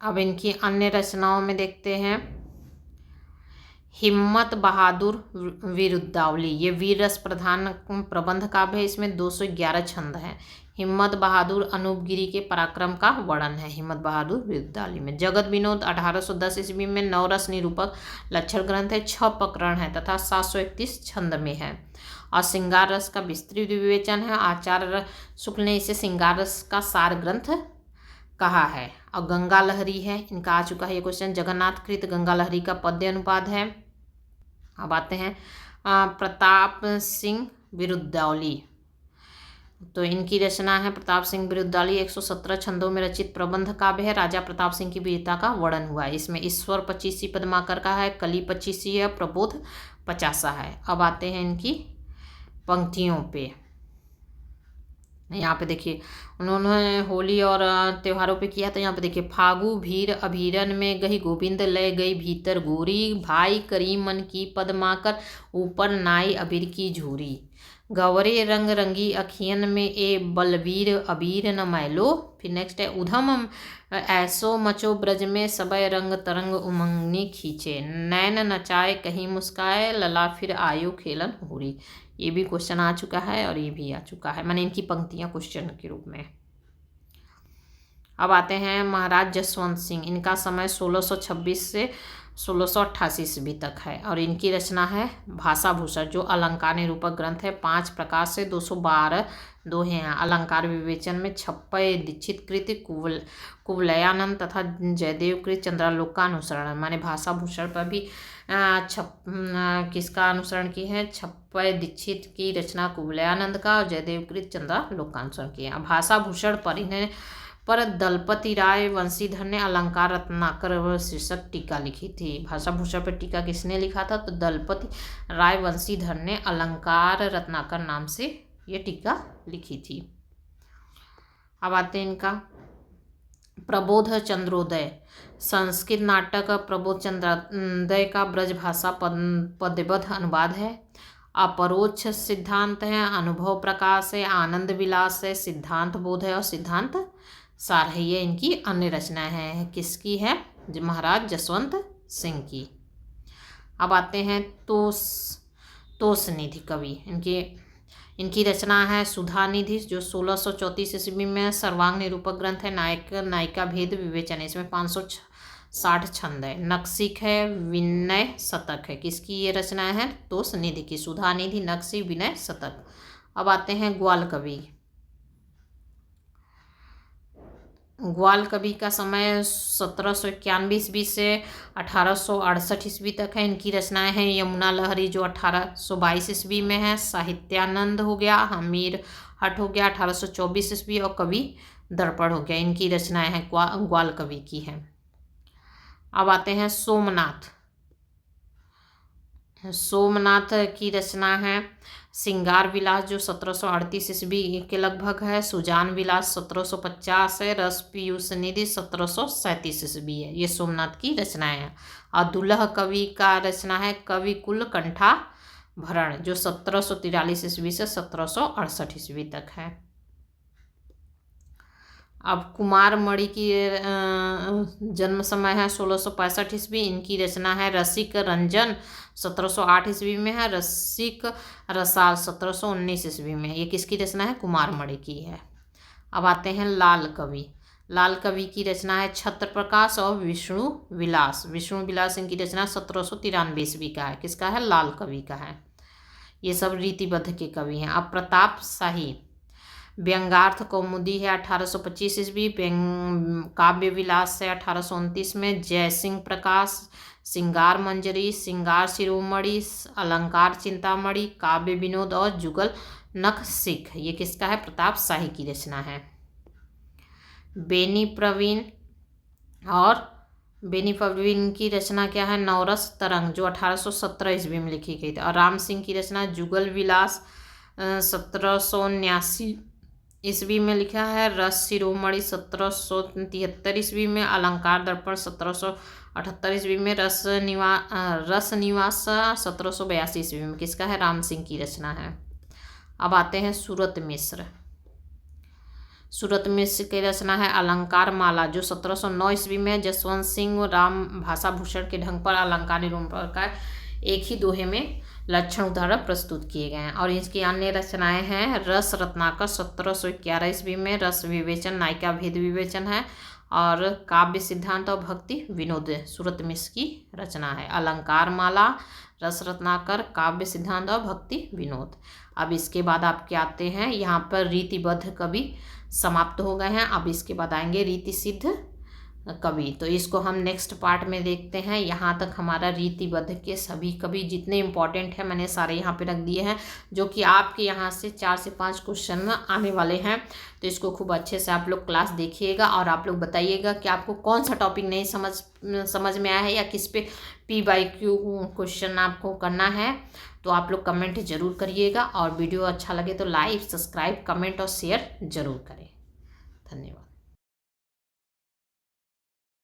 अब इनकी अन्य रचनाओं में देखते हैं। हिम्मत बहादुर विरुद्धावली, ये वीर रस प्रधान प्रबंध काव्य है। इसमें 211 छंद हैं। हिम्मत बहादुर अनूपगिरी के पराक्रम का वर्णन है हिम्मत बहादुर विरुद्धावली में। जगत विनोद 1810 ईस्वी में नवरस निरूपक लक्षण ग्रंथ है, 6 प्रकरण है तथा 731 छंद में है। और श्रृंगार रस का विस्तृत विवेचन है। आचार्य शुक्ल ने इसे श्रृंगार रस का सार ग्रंथ कहा है। और गंगा लहरी है, इनका आ चुका है ये क्वेश्चन। जगन्नाथ कृत गंगा लहरी का पद्य अनुवाद है। अब आते हैं प्रताप सिंह विरुद्धावली, तो इनकी रचना है प्रताप सिंह विरुद्धावली। 117 छंदों में रचित प्रबंध काव्य है। राजा प्रताप सिंह की वीरता का वर्णन हुआ है इसमें। ईश्वर 25 पद्माकर का है, कली 25 है, प्रबोध 50 है। अब आते हैं इनकी पंक्तियों पे। यहाँ पे देखिए उन्होंने होली और त्योहारों पे किया। तो यहाँ पे देखिए फागु भीर अभीरन में गई गोविंद लय गई भीतर गोरी, भाई करी मन की पद्माकर ऊपर नाई अबीर की झूरी, गवरे रंग रंगी अखियन में ए बलवीर अबीर न मैलो। फिर नेक्स्ट है उधम ऐसो मचो ब्रज में सबय रंग तरंग उमंगनी खींचे, नैन नचाए कहीं मुस्काए लला फिर आयो खेलन होरी। ये भी क्वेश्चन आ चुका है और ये भी आ चुका है, मैंने इनकी पंक्तियां क्वेश्चन के रूप में। अब आते हैं महाराज जसवंत सिंह। इनका समय 1626 से 1688 ईस्वी तक है। और इनकी रचना है भाषा भूषण, जो अलंकार निरूपक ग्रंथ है। 5 प्रकार से 212 दोहे हैं। अलंकार विवेचन में छप्पय दीक्षित कृत कुवलयानंद तथा जयदेव कृत चंद्रालोक का अनुसरण है। माने भाषा भूषण पर भी किसका अनुसरण की है? छप्पय दीक्षित की रचना कुवलयानंद का और जयदेव कृत चंद्रालोक का अनुसरण किया। भाषा भूषण पर इन्हें दलपति राय वंशीधर ने अलंकार रत्नाकर शीर्षक टीका लिखी थी। भाषा भूषण पर टीका किसने लिखा था? तो दलपति राय वंशीधर ने अलंकार रत्नाकर नाम से ये टीका लिखी थी। अब आते हैं इनका प्रबोध चंद्रोदय, संस्कृत नाटक प्रबोध चंद्रोदय का ब्रजभाषा पद्यबद्ध अनुवाद है। अपरोक्ष सिद्धांत है, अनुभव प्रकाश है, आनंद विलास है, सिद्धांत बोध है और सिद्धांत सार है। ये इनकी अन्य रचना है। किसकी है? महाराज जसवंत सिंह की। अब आते हैं तोष निधि कवि। इनकी रचना है सुधा निधि, जो 1634 ईस्वी में सर्वांग निरूपक ग्रंथ है। नायक नायिका भेद विवेचन है, इसमें 560 छंद है। नक्सिक है, विनय शतक है। किसकी ये रचना है? तोष निधि की। सुधा निधि, नक्सिक, विनय शतक। अब आते हैं ग्वाल कवि। ग्वाल कवि का समय 1791 ईस्वी से 1868 ईस्वी तक है। इनकी रचनाएं हैं यमुना लहरी जो 1822 ईस्वी में है, साहित्यानंद हो गया, हमीर हट हो गया 1824 ईस्वी, और कवि दर्पण हो गया। इनकी रचनाएं हैं ग्वाल कवि की हैं। अब आते हैं सोमनाथ। सोमनाथ की रचना है सिंगार विलास जो 1738 ईस्वी के लगभग है, सुजान विलास 1750 है, रस पीयूष निधि 1737 ईस्वी है। ये सोमनाथ की रचनाएं हैं। और दुल्लह कवि का रचना है कवि कुल कंठा भरण जो 1743 ईस्वी से 1768 ईस्वी तक है। अब कुमार मणि की जन्म समय है 1665 ईस्वी। इनकी रचना है रसिक रंजन 1708 ईस्वी में है, रसिक रसाल 1719 ईस्वी में। ये किसकी रचना है? कुमार मणि की है। अब आते हैं लाल कवि। लाल कवि की रचना है छत्र प्रकाश और विष्णु विलास। विष्णु विलास इनकी रचना 1793 ईस्वी का है। किसका है? लाल कवि का है। ये सब रीतिबद्ध के कवि हैं। अब प्रताप शाही व्यंगार्थ कौमुदी है 1825 ईस्वी, काव्य विलास है 1829 में, जयसिंह प्रकाश, सिंगार मंजरी, सिंगार शिरोमणि, अलंकार चिंतामणि, काव्य विनोद और जुगल नख सिख। ये किसका है? प्रताप शाही की रचना है। बेनी प्रवीण की रचना क्या है? नवरस तरंग जो 1817 ईस्वी में लिखी गई थी। और राम सिंह की रचना जुगल विलास 1779 ईस्वी में लिखा है, रस शिरोमणि 1773 ईस्वी में, अलंकार दर्पण 1778 ईस्वी में, रस निवास 1782 ईस्वी में। किसका है? राम सिंह की रचना है। अब आते हैं सूरत मिश्र। सूरत मिश्र की रचना है अलंकार माला जो 1709 ईस्वी में, जसवंत सिंह राम भाषा भूषण के ढंग पर अलंकार निरूपण का एक ही दोहे में लक्षण उदाहरण प्रस्तुत किए गए हैं। और इसकी अन्य रचनाएं हैं रस रत्नाकर 1711 ईस्वी में, रस विवेचन नायिका भेद विवेचन है, और काव्य सिद्धांत और भक्ति विनोद सूरत मिश्र की रचना है। अलंकार माला, रस रत्नाकर, काव्य सिद्धांत और भक्ति विनोद। अब इसके बाद आपके आते हैं यहाँ पर रीतिबद्ध कवि समाप्त हो गए हैं। अब इसके बाद आएंगे रीति सिद्ध कवि। तो इसको हम नेक्स्ट पार्ट में देखते हैं। यहाँ तक हमारा रीतिबद्ध के सभी कवि जितने इम्पोर्टेंट हैं मैंने सारे यहाँ पे रख दिए हैं, जो कि आपके यहाँ से 4 से 5 क्वेश्चन आने वाले हैं। तो इसको खूब अच्छे से आप लोग क्लास देखिएगा और आप लोग बताइएगा कि आपको कौन सा टॉपिक नहीं समझ में आया है या किस पे PYQ क्वेश्चन आपको करना है। तो आप लोग कमेंट ज़रूर करिएगा और वीडियो अच्छा लगे तो लाइक, सब्सक्राइब, कमेंट और शेयर ज़रूर करें। धन्यवाद।